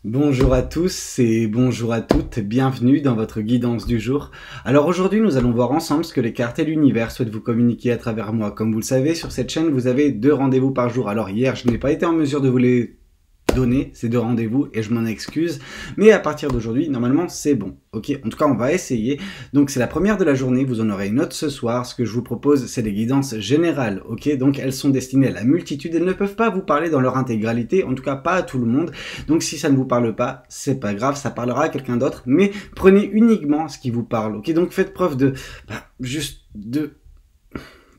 Bonjour à tous et bonjour à toutes, bienvenue dans votre guidance du jour. Alors aujourd'hui nous allons voir ensemble ce que les cartes et l'univers souhaitent vous communiquer à travers moi. Comme vous le savez, sur cette chaîne vous avez 2 rendez-vous par jour. Alors hier je n'ai pas été en mesure de vous les donner, ces 2 rendez-vous, et je m'en excuse, mais à partir d'aujourd'hui normalement c'est bon, ok? En tout cas on va essayer. Donc c'est la première de la journée, vous en aurez une autre ce soir. Ce que je vous propose c'est des guidances générales, ok? Donc elles sont destinées à la multitude, elles ne peuvent pas vous parler dans leur intégralité, en tout cas pas à tout le monde. Donc si ça ne vous parle pas, c'est pas grave, ça parlera à quelqu'un d'autre, mais prenez uniquement ce qui vous parle, ok? Donc faites preuve de, juste de,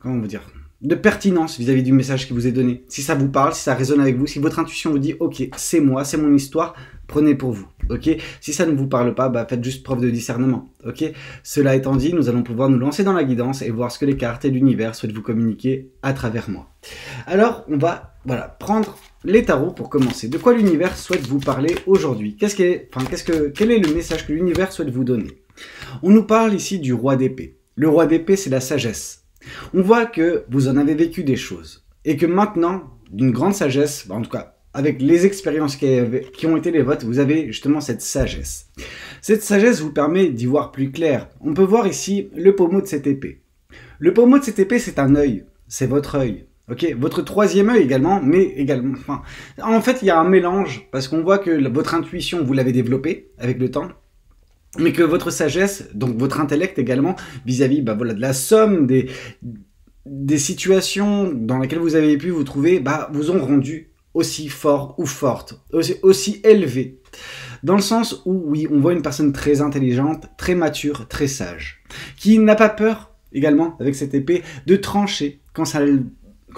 comment vous dire, de pertinence vis-à-vis du message qui vous est donné. Si ça vous parle, si ça résonne avec vous, si votre intuition vous dit « Ok, c'est moi, c'est mon histoire », prenez pour vous. Ok. Si ça ne vous parle pas, faites juste preuve de discernement. Ok. Cela étant dit, nous allons pouvoir nous lancer dans la guidance et voir ce que les cartes et l'univers souhaitent vous communiquer à travers moi. Alors, on va prendre les tarots pour commencer. De quoi l'univers souhaite vous parler aujourd'hui? Quel est le message que l'univers souhaite vous donner? On nous parle ici du roi d'épée. Le roi d'épée, c'est la sagesse. On voit que vous en avez vécu des choses et que maintenant, d'une grande sagesse, en tout cas avec les expériences qui ont été les vôtres, vous avez justement cette sagesse. Cette sagesse vous permet d'y voir plus clair. On peut voir ici le pommeau de cette épée. Le pommeau de cette épée, c'est un œil, c'est votre œil. Ok, votre troisième œil également, mais également, en fait, il y a un mélange parce qu'on voit que votre intuition, vous l'avez développée avec le temps. Mais que votre sagesse, donc votre intellect également, vis-à-vis de la somme des situations dans lesquelles vous avez pu vous trouver, vous ont rendu aussi fort ou forte, aussi élevé. Dans le sens où, oui, on voit une personne très intelligente, très mature, très sage, qui n'a pas peur, également, avec cette épée, de trancher quand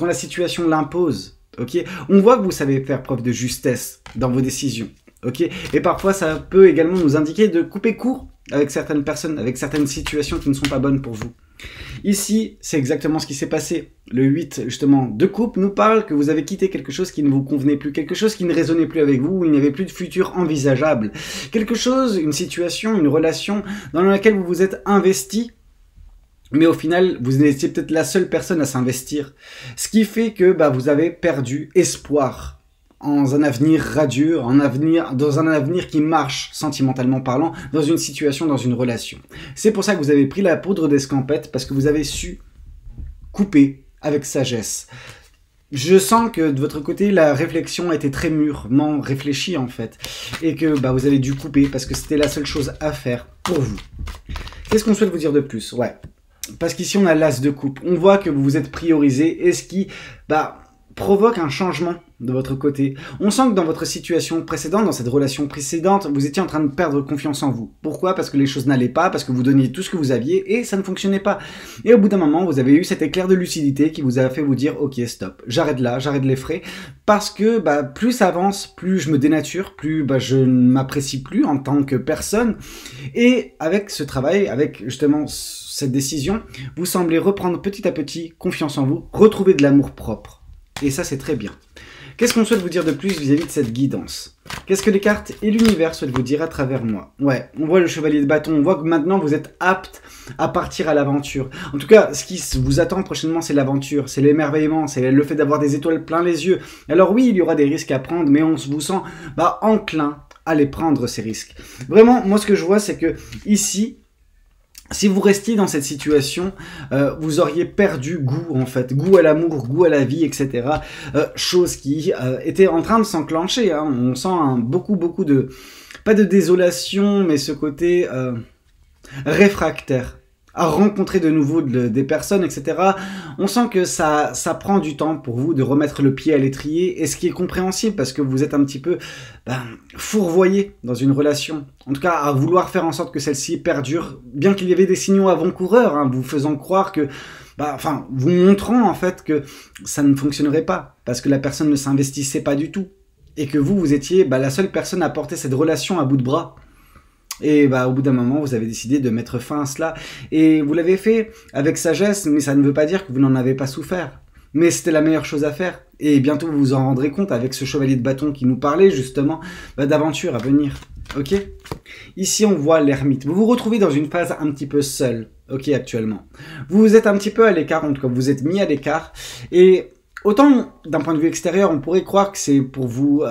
la situation l'impose. Okay, on voit que vous savez faire preuve de justesse dans vos décisions. Okay, et parfois, ça peut également nous indiquer de couper court avec certaines personnes, avec certaines situations qui ne sont pas bonnes pour vous. Ici, c'est exactement ce qui s'est passé. Le 8, justement, de coupe nous parle que vous avez quitté quelque chose qui ne vous convenait plus, quelque chose qui ne résonnait plus avec vous, où il n'y avait plus de futur envisageable. Quelque chose, une situation, une relation dans laquelle vous vous êtes investi, mais au final, vous étiez peut-être la seule personne à s'investir. Ce qui fait que vous avez perdu espoir en un avenir radieux, dans un avenir qui marche, sentimentalement parlant, dans une situation, dans une relation. C'est pour ça que vous avez pris la poudre d'escampette, parce que vous avez su couper avec sagesse. Je sens que de votre côté, la réflexion a été très mûrement réfléchie en fait, et que vous avez dû couper, parce que c'était la seule chose à faire pour vous. Qu'est-ce qu'on souhaite vous dire de plus? Ouais, parce qu'ici on a l'as de coupe. On voit que vous vous êtes priorisé, et ce qui provoque un changement de votre côté. On sent que dans votre situation précédente, dans cette relation précédente, vous étiez en train de perdre confiance en vous. Pourquoi? Parce que les choses n'allaient pas, parce que vous donniez tout ce que vous aviez et ça ne fonctionnait pas. Et au bout d'un moment, vous avez eu cet éclair de lucidité qui vous a fait vous dire « Ok, stop, j'arrête là, j'arrête les frais. » Parce que plus ça avance, plus je me dénature, plus je ne m'apprécie plus en tant que personne. Et avec ce travail, avec justement cette décision, vous semblez reprendre petit à petit confiance en vous, retrouver de l'amour propre. Et ça, c'est très bien. Qu'est-ce qu'on souhaite vous dire de plus vis-à-vis de cette guidance? Qu'est-ce que les cartes et l'univers souhaitent vous dire à travers moi? Ouais, on voit le chevalier de bâton, on voit que maintenant vous êtes apte à partir à l'aventure. En tout cas, ce qui vous attend prochainement, c'est l'aventure, c'est l'émerveillement, c'est le fait d'avoir des étoiles plein les yeux. Alors oui, il y aura des risques à prendre, mais on vous sent enclin à les prendre, ces risques. Vraiment, moi ce que je vois, c'est que ici, si vous restiez dans cette situation, vous auriez perdu goût en fait, goût à l'amour, goût à la vie, etc. Chose qui était en train de s'enclencher. Hein. On sent beaucoup de, pas de désolation, mais ce côté réfractaire à rencontrer de nouveau des personnes, etc. On sent que ça prend du temps pour vous de remettre le pied à l'étrier, et ce qui est compréhensible parce que vous êtes un petit peu fourvoyé dans une relation. En tout cas, à vouloir faire en sorte que celle-ci perdure, bien qu'il y avait des signaux avant-coureurs, hein, vous faisant croire que, vous montrant en fait que ça ne fonctionnerait pas, parce que la personne ne s'investissait pas du tout, et que vous étiez la seule personne à porter cette relation à bout de bras. Et au bout d'un moment, vous avez décidé de mettre fin à cela. Et vous l'avez fait avec sagesse, mais ça ne veut pas dire que vous n'en avez pas souffert. Mais c'était la meilleure chose à faire. Et bientôt, vous vous en rendrez compte avec ce chevalier de bâton qui nous parlait justement d'aventures à venir. Ok? Ici, on voit l'ermite. Vous vous retrouvez dans une phase un petit peu seule, ok, actuellement. Vous êtes un petit peu à l'écart, en tout cas, vous êtes mis à l'écart. Et autant, d'un point de vue extérieur, on pourrait croire que c'est pour vous...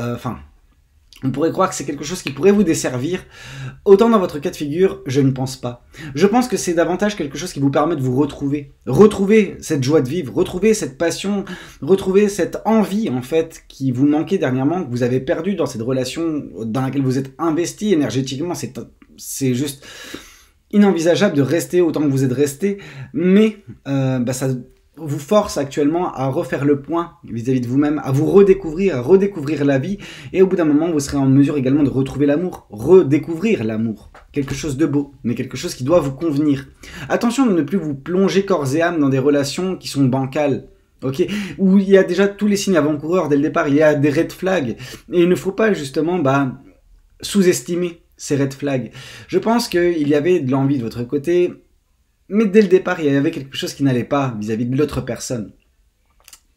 On pourrait croire que c'est quelque chose qui pourrait vous desservir. Autant dans votre cas de figure, je ne pense pas. Je pense que c'est davantage quelque chose qui vous permet de vous retrouver. Retrouver cette joie de vivre, retrouver cette passion, retrouver cette envie, en fait, qui vous manquait dernièrement, que vous avez perdu dans cette relation dans laquelle vous êtes investi énergétiquement. C'est juste inenvisageable de rester autant que vous êtes resté. Mais ça vous force actuellement à refaire le point vis-à-vis de vous-même, à vous redécouvrir, à redécouvrir la vie, et au bout d'un moment, vous serez en mesure également de retrouver l'amour, redécouvrir l'amour. Quelque chose de beau, mais quelque chose qui doit vous convenir. Attention de ne plus vous plonger corps et âme dans des relations qui sont bancales, ok, où il y a déjà tous les signes avant-coureurs dès le départ, il y a des red flags, et il ne faut pas justement sous-estimer ces red flags. Je pense qu'il y avait de l'envie de votre côté, mais dès le départ, il y avait quelque chose qui n'allait pas vis-à-vis de l'autre personne.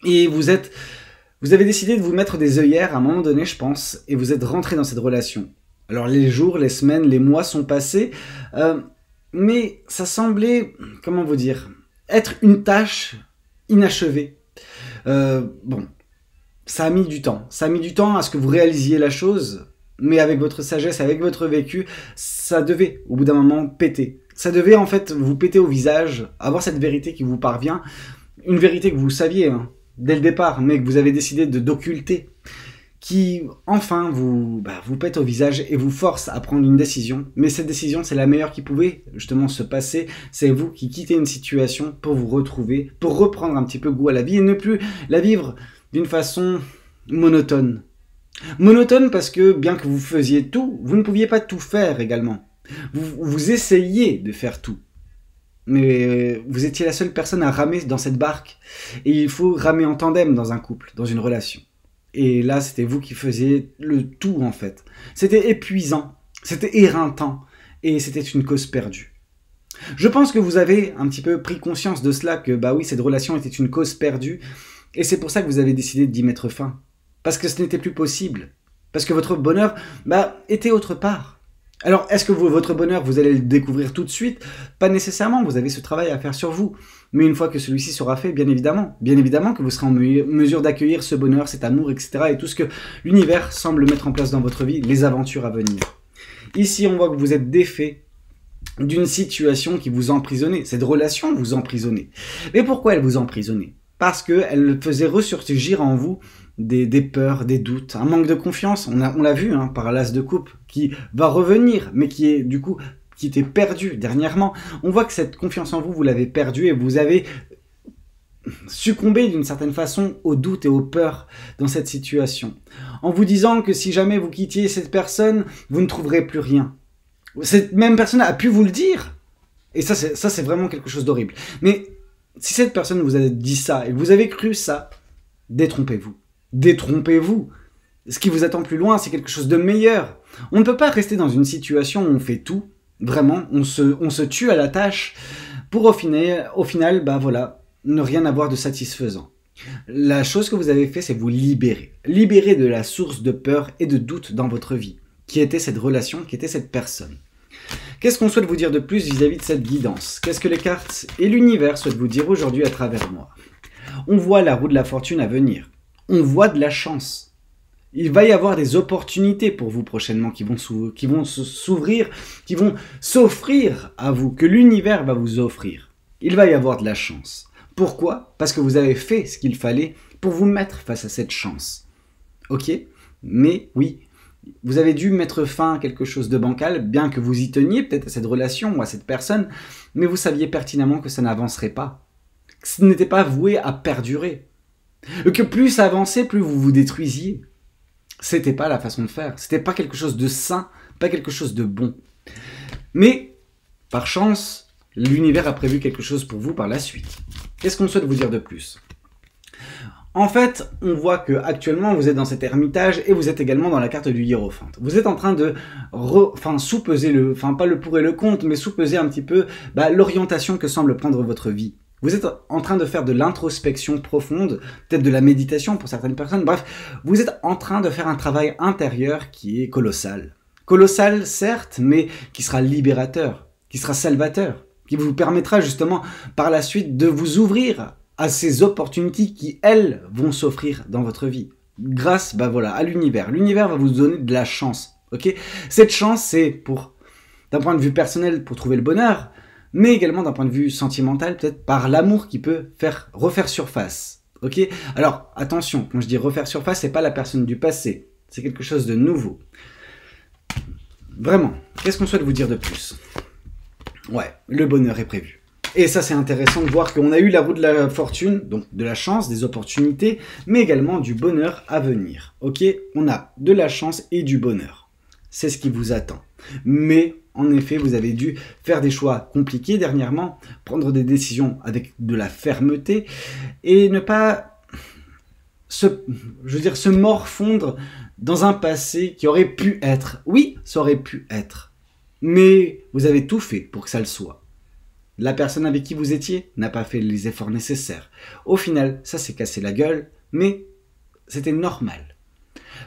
Et vous avez décidé de vous mettre des œillères à un moment donné, je pense, et vous êtes rentré dans cette relation. Alors les jours, les semaines, les mois sont passés, mais ça semblait, comment vous dire, être une tâche inachevée. Ça a mis du temps. Ça a mis du temps à ce que vous réalisiez la chose, mais avec votre sagesse, avec votre vécu, ça devait, au bout d'un moment, péter. Ça devait en fait vous péter au visage, avoir cette vérité qui vous parvient, une vérité que vous saviez dès le départ, mais que vous avez décidé d'occulter, qui enfin vous pète au visage et vous force à prendre une décision. Mais cette décision, c'est la meilleure qui pouvait justement se passer. C'est vous qui quittez une situation pour vous retrouver, pour reprendre un petit peu goût à la vie et ne plus la vivre d'une façon monotone. Monotone parce que bien que vous faisiez tout, vous ne pouviez pas tout faire également. Vous essayiez de faire tout, mais vous étiez la seule personne à ramer dans cette barque. Et il faut ramer en tandem dans un couple, dans une relation. Et là, c'était vous qui faisiez le tout en fait. C'était épuisant, c'était éreintant, et c'était une cause perdue. Je pense que vous avez un petit peu pris conscience de cela, que oui, cette relation était une cause perdue, et c'est pour ça que vous avez décidé d'y mettre fin. Parce que ce n'était plus possible. Parce que votre bonheur était autre part. Alors, est-ce que votre bonheur, vous allez le découvrir tout de suite? Pas nécessairement, vous avez ce travail à faire sur vous. Mais une fois que celui-ci sera fait, bien évidemment que vous serez en mesure d'accueillir ce bonheur, cet amour, etc. et tout ce que l'univers semble mettre en place dans votre vie, les aventures à venir. Ici, on voit que vous êtes défait d'une situation qui vous emprisonnait. Cette relation vous emprisonnait. Mais pourquoi elle vous emprisonnait? Parce qu'elle faisait ressurgir en vous des peurs, des doutes, un manque de confiance. On l'a vu par l'as de coupe qui va revenir, mais qui est du coup qui était perdu dernièrement. On voit que cette confiance en vous, vous l'avez perdue et vous avez succombé d'une certaine façon aux doutes et aux peurs dans cette situation. En vous disant que si jamais vous quittiez cette personne, vous ne trouverez plus rien. Cette même personne a pu vous le dire. Et ça c'est vraiment quelque chose d'horrible. Mais si cette personne vous a dit ça et que vous avez cru ça, détrompez-vous. Détrompez-vous. Ce qui vous attend plus loin, c'est quelque chose de meilleur. On ne peut pas rester dans une situation où on fait tout. Vraiment, on se tue à la tâche pour au final, ne rien avoir de satisfaisant. La chose que vous avez fait, c'est vous libérer. Libérer de la source de peur et de doute dans votre vie, qui était cette relation, qui était cette personne. Qu'est-ce qu'on souhaite vous dire de plus vis-à-vis de cette guidance? Qu'est-ce que les cartes et l'univers souhaitent vous dire aujourd'hui à travers moi? On voit la roue de la fortune à venir. On voit de la chance. Il va y avoir des opportunités pour vous prochainement qui vont s'ouvrir, qui vont s'offrir à vous, que l'univers va vous offrir. Il va y avoir de la chance. Pourquoi? Parce que vous avez fait ce qu'il fallait pour vous mettre face à cette chance. Ok? Mais oui, vous avez dû mettre fin à quelque chose de bancal, bien que vous y teniez peut-être à cette relation ou à cette personne, mais vous saviez pertinemment que ça n'avancerait pas. Que ce n'était pas voué à perdurer. Que plus ça avançait, plus vous vous détruisiez. C'était pas la façon de faire. C'était pas quelque chose de sain, pas quelque chose de bon. Mais, par chance, l'univers a prévu quelque chose pour vous par la suite. Qu'est-ce qu'on souhaite vous dire de plus? En fait, on voit que actuellement vous êtes dans cet ermitage et vous êtes également dans la carte du hiérophante. Vous êtes en train de sous-peser pas le pour et le contre, mais sous-peser un petit peu l'orientation que semble prendre votre vie. Vous êtes en train de faire de l'introspection profonde, peut-être de la méditation pour certaines personnes. Bref, vous êtes en train de faire un travail intérieur qui est colossal. Colossal, certes, mais qui sera libérateur, qui sera salvateur, qui vous permettra justement par la suite de vous ouvrir à ces opportunités qui, elles, vont s'offrir dans votre vie. grâce, bah voilà, à l'univers. L'univers va vous donner de la chance, ok? Cette chance, c'est pour, d'un point de vue personnel, pour trouver le bonheur, mais également d'un point de vue sentimental, peut-être par l'amour qui peut refaire surface, ok? Alors, attention, quand je dis refaire surface, c'est pas la personne du passé, c'est quelque chose de nouveau. Vraiment, qu'est-ce qu'on souhaite vous dire de plus? Ouais, le bonheur est prévu. Et ça, c'est intéressant de voir qu'on a eu la roue de la fortune, donc de la chance, des opportunités, mais également du bonheur à venir. Ok? On a de la chance et du bonheur. C'est ce qui vous attend. Mais, en effet, vous avez dû faire des choix compliqués dernièrement, prendre des décisions avec de la fermeté, et ne pas se morfondre dans un passé qui aurait pu être. Oui, ça aurait pu être. Mais vous avez tout fait pour que ça le soit. La personne avec qui vous étiez n'a pas fait les efforts nécessaires. Au final, ça s'est cassé la gueule, mais c'était normal.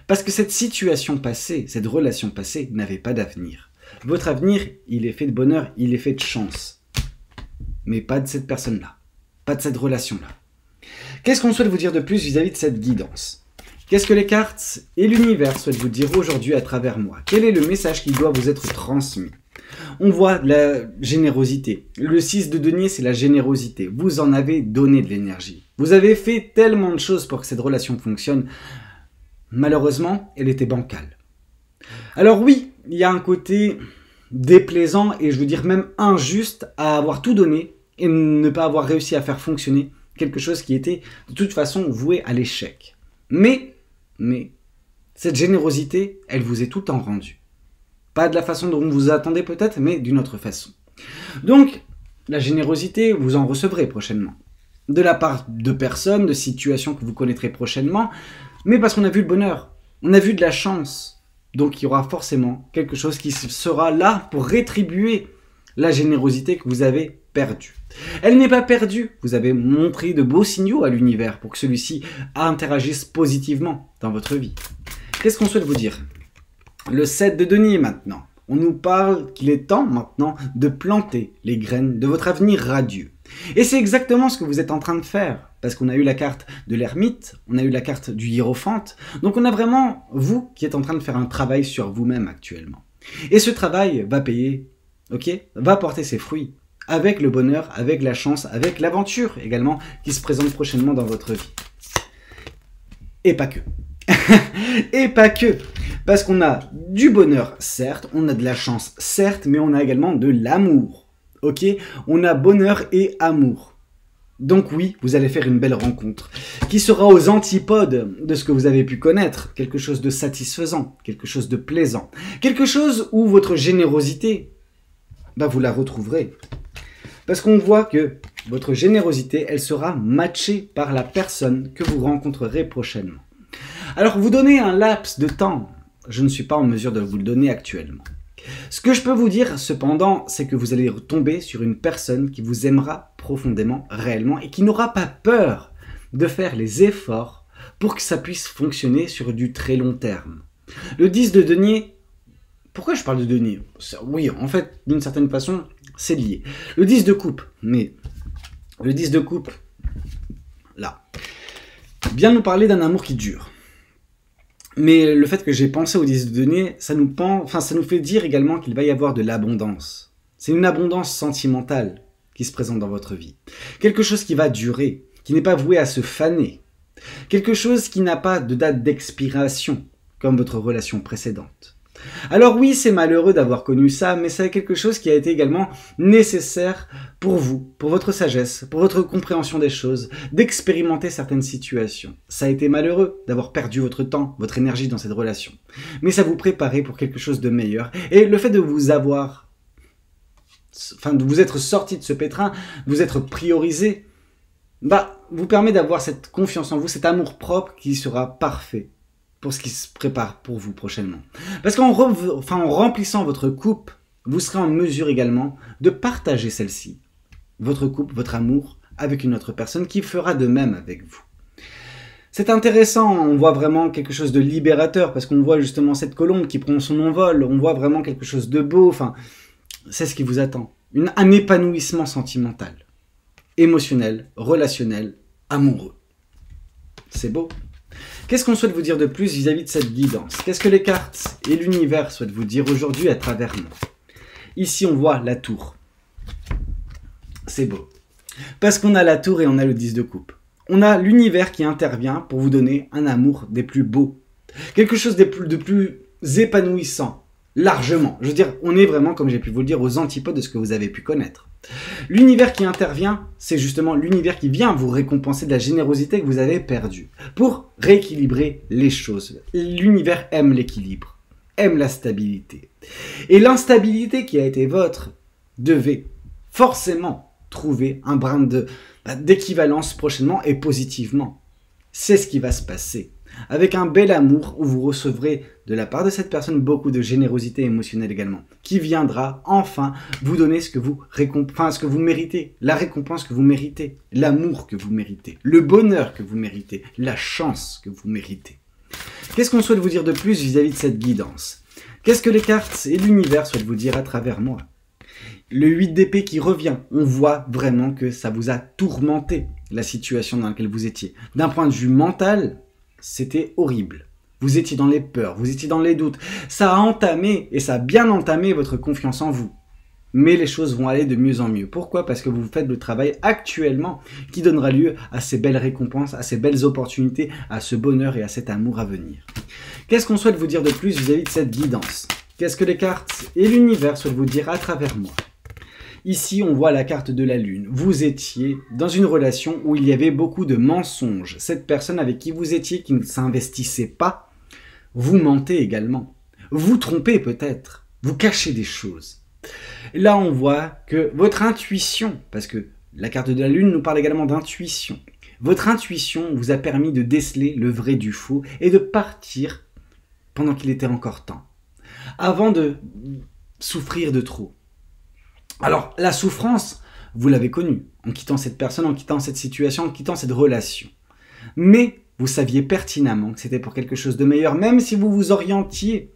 Parce que cette situation passée, cette relation passée, n'avait pas d'avenir. Votre avenir, il est fait de bonheur, il est fait de chance. Mais pas de cette personne-là. Pas de cette relation-là. Qu'est-ce qu'on souhaite vous dire de plus vis-à-vis de cette guidance? Qu'est-ce que les cartes et l'univers souhaitent vous dire aujourd'hui à travers moi? Quel est le message qui doit vous être transmis? On voit la générosité. Le 6 de denier, c'est la générosité. Vous en avez donné de l'énergie. Vous avez fait tellement de choses pour que cette relation fonctionne. Malheureusement, elle était bancale. Alors oui, il y a un côté déplaisant et je veux dire même injuste à avoir tout donné et ne pas avoir réussi à faire fonctionner quelque chose qui était de toute façon voué à l'échec. Mais, cette générosité, elle vous est tout le temps rendue. Pas de la façon dont vous attendez peut-être, mais d'une autre façon. Donc, la générosité, vous en recevrez prochainement. De la part de personnes, de situations que vous connaîtrez prochainement, mais parce qu'on a vu le bonheur, on a vu de la chance. Donc, il y aura forcément quelque chose qui sera là pour rétribuer la générosité que vous avez perdue. Elle n'est pas perdue, vous avez montré de beaux signaux à l'univers pour que celui-ci interagisse positivement dans votre vie. Qu'est-ce qu'on souhaite vous dire ? Le 7 de denier maintenant. On nous parle qu'il est temps maintenant de planter les graines de votre avenir radieux. Et c'est exactement ce que vous êtes en train de faire. Parce qu'on a eu la carte de l'ermite, on a eu la carte du hiérophante. Donc on a vraiment vous qui êtes en train de faire un travail sur vous-même actuellement. Et ce travail va payer, ok, va porter ses fruits. Avec le bonheur, avec la chance, avec l'aventure également qui se présente prochainement dans votre vie. Et pas que. Et pas que. Parce qu'on a du bonheur, certes, on a de la chance, certes, mais on a également de l'amour. Ok? On a bonheur et amour. Donc oui, vous allez faire une belle rencontre qui sera aux antipodes de ce que vous avez pu connaître. Quelque chose de satisfaisant, quelque chose de plaisant. Quelque chose où votre générosité, bah vous la retrouverez. Parce qu'on voit que votre générosité, elle sera matchée par la personne que vous rencontrerez prochainement. Alors, vous donnez un laps de temps. Je ne suis pas en mesure de vous le donner actuellement. Ce que je peux vous dire, cependant, c'est que vous allez tomber sur une personne qui vous aimera profondément, réellement, et qui n'aura pas peur de faire les efforts pour que ça puisse fonctionner sur du très long terme. Le 10 de denier, pourquoi je parle de denier? Oui, en fait, d'une certaine façon, c'est lié. Le 10 de coupe, mais le 10 de coupe, là, vient nous parler d'un amour qui dure. Mais le fait que j'ai pensé au 10 de denier, ça nous fait dire également qu'il va y avoir de l'abondance. C'est une abondance sentimentale qui se présente dans votre vie. Quelque chose qui va durer, qui n'est pas voué à se faner. Quelque chose qui n'a pas de date d'expiration, comme votre relation précédente. Alors oui, c'est malheureux d'avoir connu ça, mais c'est quelque chose qui a été également nécessaire pour vous, pour votre sagesse, pour votre compréhension des choses, d'expérimenter certaines situations. Ça a été malheureux d'avoir perdu votre temps, votre énergie dans cette relation. Mais ça vous préparait pour quelque chose de meilleur. Et le fait de vous de vous être sorti de ce pétrin, de vous être priorisé, vous permet d'avoir cette confiance en vous, cet amour propre qui sera parfait pour ce qui se prépare pour vous prochainement. Parce qu'en remplissant votre coupe, vous serez en mesure également de partager celle-ci, votre coupe, votre amour, avec une autre personne qui fera de même avec vous. C'est intéressant, on voit vraiment quelque chose de libérateur, parce qu'on voit justement cette colombe qui prend son envol, on voit vraiment quelque chose de beau, c'est ce qui vous attend. Un épanouissement sentimental, émotionnel, relationnel, amoureux. C'est beau. Qu'est-ce qu'on souhaite vous dire de plus vis-à-vis de cette guidance? Qu'est-ce que les cartes et l'univers souhaitent vous dire aujourd'hui à travers moi? Ici, on voit la tour. C'est beau. Parce qu'on a la tour et on a le 10 de coupe. On a l'univers qui intervient pour vous donner un amour des plus beaux. Quelque chose de plus épanouissant. Largement. Je veux dire, on est vraiment, comme j'ai pu vous le dire, aux antipodes de ce que vous avez pu connaître. L'univers qui intervient, c'est justement l'univers qui vient vous récompenser de la générosité que vous avez perdue. Pour rééquilibrer les choses. L'univers aime l'équilibre. Aime la stabilité. Et l'instabilité qui a été vôtre devait forcément trouver un brin d'équivalence prochainement et positivement. C'est ce qui va se passer. Avec un bel amour où vous recevrez de la part de cette personne beaucoup de générosité émotionnelle également, qui viendra enfin vous donner ce que vous méritez, la récompense que vous méritez, l'amour que vous méritez, le bonheur que vous méritez, la chance que vous méritez. Qu'est-ce qu'on souhaite vous dire de plus vis-à-vis de cette guidance? Qu'est-ce que les cartes et l'univers souhaitent vous dire à travers moi? Le 8 d'épée qui revient, on voit vraiment que ça vous a tourmenté, la situation dans laquelle vous étiez. D'un point de vue mental, c'était horrible. Vous étiez dans les peurs, vous étiez dans les doutes. Ça a entamé, et ça a bien entamé votre confiance en vous. Mais les choses vont aller de mieux en mieux. Pourquoi? Parce que vous faites le travail actuellement qui donnera lieu à ces belles récompenses, à ces belles opportunités, à ce bonheur et à cet amour à venir. Qu'est-ce qu'on souhaite vous dire de plus vis-à-vis de cette guidance? Qu'est-ce que les cartes et l'univers souhaitent vous dire à travers moi? Ici, on voit la carte de la lune. Vous étiez dans une relation où il y avait beaucoup de mensonges. Cette personne avec qui vous étiez, qui ne s'investissait pas, vous mentez également. Vous trompez peut-être. Vous cachez des choses. Là, on voit que votre intuition, parce que la carte de la lune nous parle également d'intuition, votre intuition vous a permis de déceler le vrai du faux et de partir pendant qu'il était encore temps, avant de souffrir de trop. Alors, la souffrance, vous l'avez connue, en quittant cette personne, en quittant cette situation, en quittant cette relation. Mais vous saviez pertinemment que c'était pour quelque chose de meilleur, même si vous vous orientiez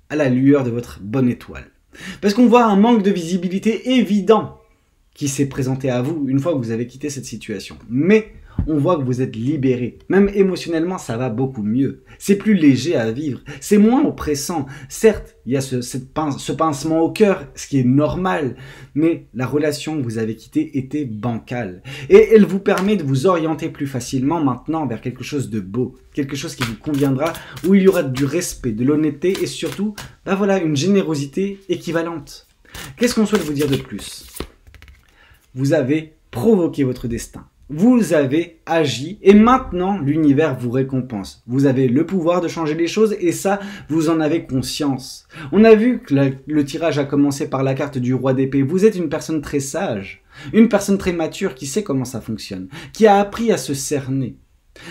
à la lueur de votre bonne étoile. Parce qu'on voit un manque de visibilité évident qui s'est présenté à vous une fois que vous avez quitté cette situation. Mais on voit que vous êtes libéré. Même émotionnellement, ça va beaucoup mieux. C'est plus léger à vivre. C'est moins oppressant. Certes, il y a ce pincement au cœur, ce qui est normal. Mais la relation que vous avez quittée était bancale. Et elle vous permet de vous orienter plus facilement maintenant vers quelque chose de beau. Quelque chose qui vous conviendra, où il y aura du respect, de l'honnêteté et surtout, une générosité équivalente. Qu'est-ce qu'on souhaite vous dire de plus? Vous avez provoqué votre destin. Vous avez agi et maintenant l'univers vous récompense. Vous avez le pouvoir de changer les choses et ça, vous en avez conscience. On a vu que le tirage a commencé par la carte du roi d'épée. Vous êtes une personne très sage, une personne très mature qui sait comment ça fonctionne, qui a appris à se cerner.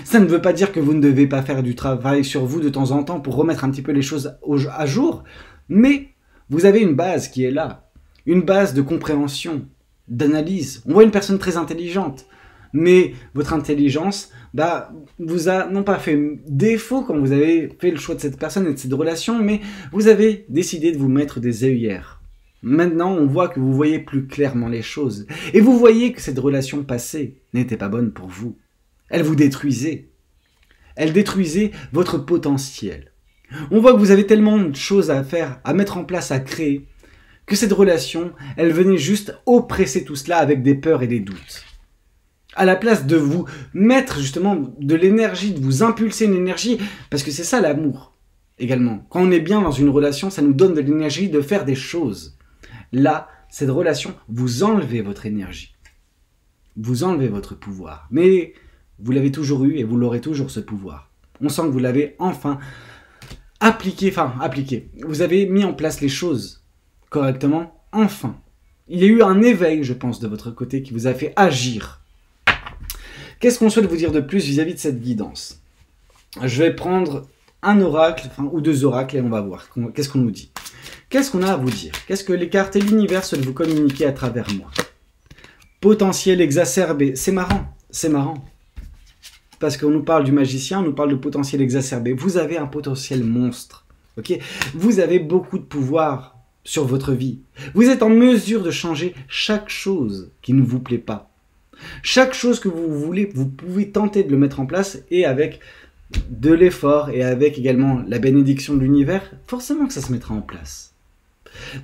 Ça ne veut pas dire que vous ne devez pas faire du travail sur vous de temps en temps pour remettre un petit peu les choses à jour, mais vous avez une base qui est là, une base de compréhension, d'analyse. On voit une personne très intelligente. Mais votre intelligence vous a non pas fait défaut quand vous avez fait le choix de cette personne et de cette relation, mais vous avez décidé de vous mettre des œillères. Maintenant, on voit que vous voyez plus clairement les choses. Et vous voyez que cette relation passée n'était pas bonne pour vous. Elle vous détruisait. Elle détruisait votre potentiel. On voit que vous avez tellement de choses à faire, à mettre en place, à créer, que cette relation, elle venait juste oppresser tout cela avec des peurs et des doutes. À la place de vous mettre justement de l'énergie, de vous impulser une énergie, parce que c'est ça l'amour également. Quand on est bien dans une relation, ça nous donne de l'énergie de faire des choses. Là, cette relation, vous enlevez votre énergie. Vous enlevez votre pouvoir. Mais vous l'avez toujours eu et vous l'aurez toujours ce pouvoir. On sent que vous l'avez enfin appliqué. Vous avez mis en place les choses correctement, enfin. Il y a eu un éveil, je pense, de votre côté qui vous a fait agir. Qu'est-ce qu'on souhaite vous dire de plus vis-à-vis de cette guidance? Je vais prendre un oracle, ou deux oracles, et on va voir. Qu'est-ce qu'on nous dit? Qu'est-ce qu'on a à vous dire? Qu'est-ce que les cartes et l'univers souhaitent vous communiquer à travers moi? Potentiel exacerbé. C'est marrant, c'est marrant. Parce qu'on nous parle du magicien, on nous parle de potentiel exacerbé. Vous avez un potentiel monstre. Ok? Vous avez beaucoup de pouvoir sur votre vie. Vous êtes en mesure de changer chaque chose qui ne vous plaît pas. Chaque chose que vous voulez, vous pouvez tenter de le mettre en place et avec de l'effort et avec également la bénédiction de l'univers, forcément que ça se mettra en place.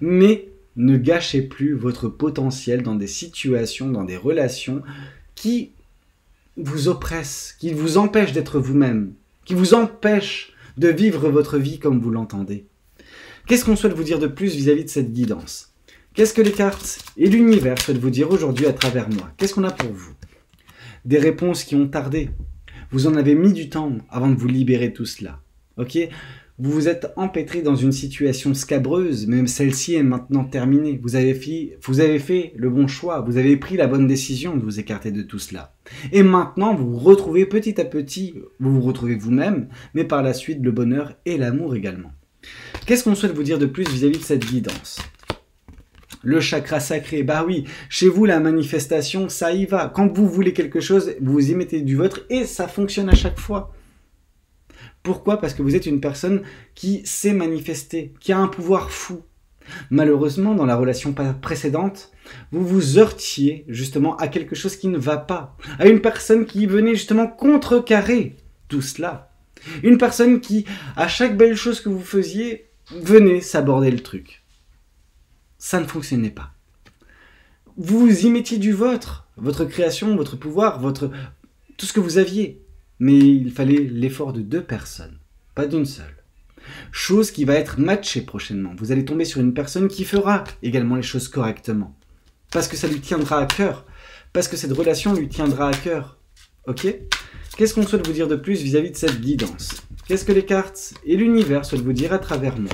Mais ne gâchez plus votre potentiel dans des situations, dans des relations qui vous oppressent, qui vous empêchent d'être vous-même, qui vous empêchent de vivre votre vie comme vous l'entendez. Qu'est-ce qu'on souhaite vous dire de plus vis-à-vis de cette guidance? Qu'est-ce que les cartes et l'univers souhaitent vous dire aujourd'hui à travers moi? Qu'est-ce qu'on a pour vous? Des réponses qui ont tardé. Vous en avez mis du temps avant de vous libérer de tout cela. Ok? Vous vous êtes empêtré dans une situation scabreuse, mais celle-ci est maintenant terminée. Vous avez fait le bon choix, vous avez pris la bonne décision de vous écarter de tout cela. Et maintenant, vous vous retrouvez petit à petit, vous vous retrouvez vous-même, mais par la suite, le bonheur et l'amour également. Qu'est-ce qu'on souhaite vous dire de plus vis-à-vis de cette guidance? Le chakra sacré, bah oui, chez vous la manifestation, ça y va. Quand vous voulez quelque chose, vous y mettez du vôtre et ça fonctionne à chaque fois. Pourquoi? Parce que vous êtes une personne qui sait manifester, qui a un pouvoir fou. Malheureusement, dans la relation précédente, vous vous heurtiez justement à quelque chose qui ne va pas. À une personne qui venait justement contrecarrer tout cela. Une personne qui, à chaque belle chose que vous faisiez, venait s'aborder le truc. Ça ne fonctionnait pas. Vous y mettiez du vôtre, votre création, votre pouvoir, tout ce que vous aviez. Mais il fallait l'effort de 2 personnes, pas d'une seule. Chose qui va être matchée prochainement. Vous allez tomber sur une personne qui fera également les choses correctement. Parce que ça lui tiendra à cœur. Parce que cette relation lui tiendra à cœur. Ok? Qu'est-ce qu'on souhaite vous dire de plus vis-à-vis de cette guidance? Qu'est-ce que les cartes et l'univers souhaitent vous dire à travers moi?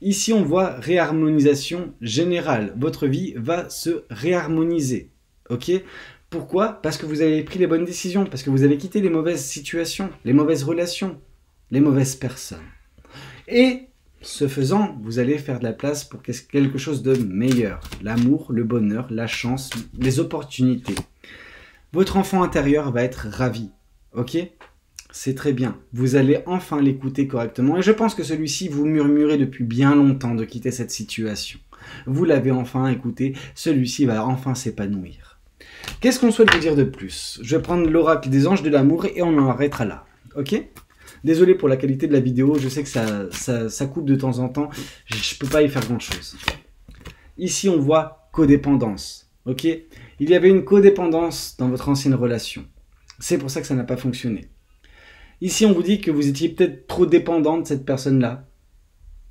Ici, on voit réharmonisation générale. Votre vie va se réharmoniser. Ok? Pourquoi? Parce que vous avez pris les bonnes décisions, parce que vous avez quitté les mauvaises situations, les mauvaises relations, les mauvaises personnes. Et, ce faisant, vous allez faire de la place pour quelque chose de meilleur. L'amour, le bonheur, la chance, les opportunités. Votre enfant intérieur va être ravi. Ok? C'est très bien. Vous allez enfin l'écouter correctement. Et je pense que celui-ci vous murmurait depuis bien longtemps de quitter cette situation. Vous l'avez enfin écouté, celui-ci va enfin s'épanouir. Qu'est-ce qu'on souhaite vous dire de plus? Je vais prendre l'oracle des anges de l'amour et on en arrêtera là. Ok? Désolé pour la qualité de la vidéo, je sais que ça coupe de temps en temps. Je ne peux pas y faire grand-chose. Ici, on voit codépendance. Ok? Il y avait une codépendance dans votre ancienne relation. C'est pour ça que ça n'a pas fonctionné. Ici, on vous dit que vous étiez peut-être trop dépendant de cette personne-là.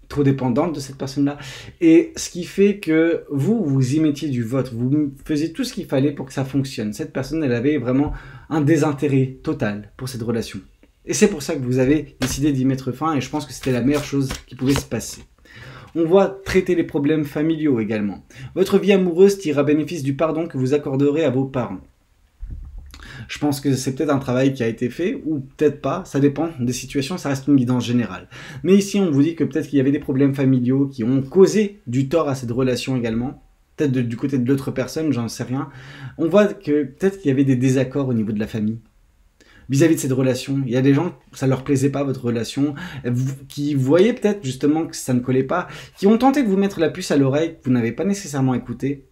Trop dépendante de cette personne-là. Et ce qui fait que vous y mettiez du vôtre. Vous faisiez tout ce qu'il fallait pour que ça fonctionne. Cette personne, elle avait vraiment un désintérêt total pour cette relation. Et c'est pour ça que vous avez décidé d'y mettre fin. Et je pense que c'était la meilleure chose qui pouvait se passer. On voit traiter les problèmes familiaux également. Votre vie amoureuse tire à bénéfice du pardon que vous accorderez à vos parents. Je pense que c'est peut-être un travail qui a été fait, ou peut-être pas, ça dépend des situations, ça reste une guidance générale. Mais ici, on vous dit que peut-être qu'il y avait des problèmes familiaux qui ont causé du tort à cette relation également, peut-être du côté de l'autre personne, j'en sais rien. On voit que peut-être qu'il y avait des désaccords au niveau de la famille, vis-à-vis de cette relation. Il y a des gens, ça leur plaisait pas votre relation, qui voyaient peut-être justement que ça ne collait pas, qui ont tenté de vous mettre la puce à l'oreille, que vous n'avez pas nécessairement écouté.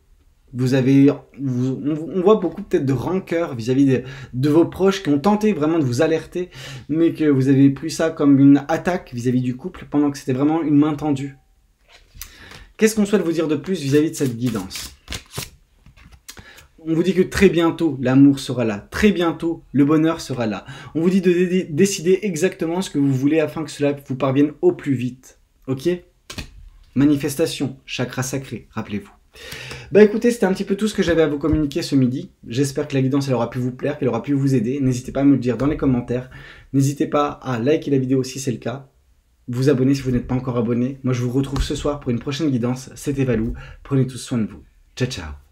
On voit beaucoup peut-être de rancœur vis-à-vis de vos proches qui ont tenté vraiment de vous alerter, mais que vous avez pris ça comme une attaque vis-à-vis du couple, pendant que c'était vraiment une main tendue. Qu'est-ce qu'on souhaite vous dire de plus vis-à-vis de cette guidance? On vous dit que très bientôt, l'amour sera là. Très bientôt, le bonheur sera là. On vous dit de décider exactement ce que vous voulez afin que cela vous parvienne au plus vite. Ok? Manifestation, chakra sacré, rappelez-vous. Bah écoutez, c'était un petit peu tout ce que j'avais à vous communiquer ce midi. J'espère que la guidance elle aura pu vous plaire, qu'elle aura pu vous aider. N'hésitez pas à me le dire dans les commentaires. N'hésitez pas à liker la vidéo si c'est le cas. Vous abonner si vous n'êtes pas encore abonné. Moi je vous retrouve ce soir pour une prochaine guidance. C'était Valou. Prenez tous soin de vous. Ciao ciao.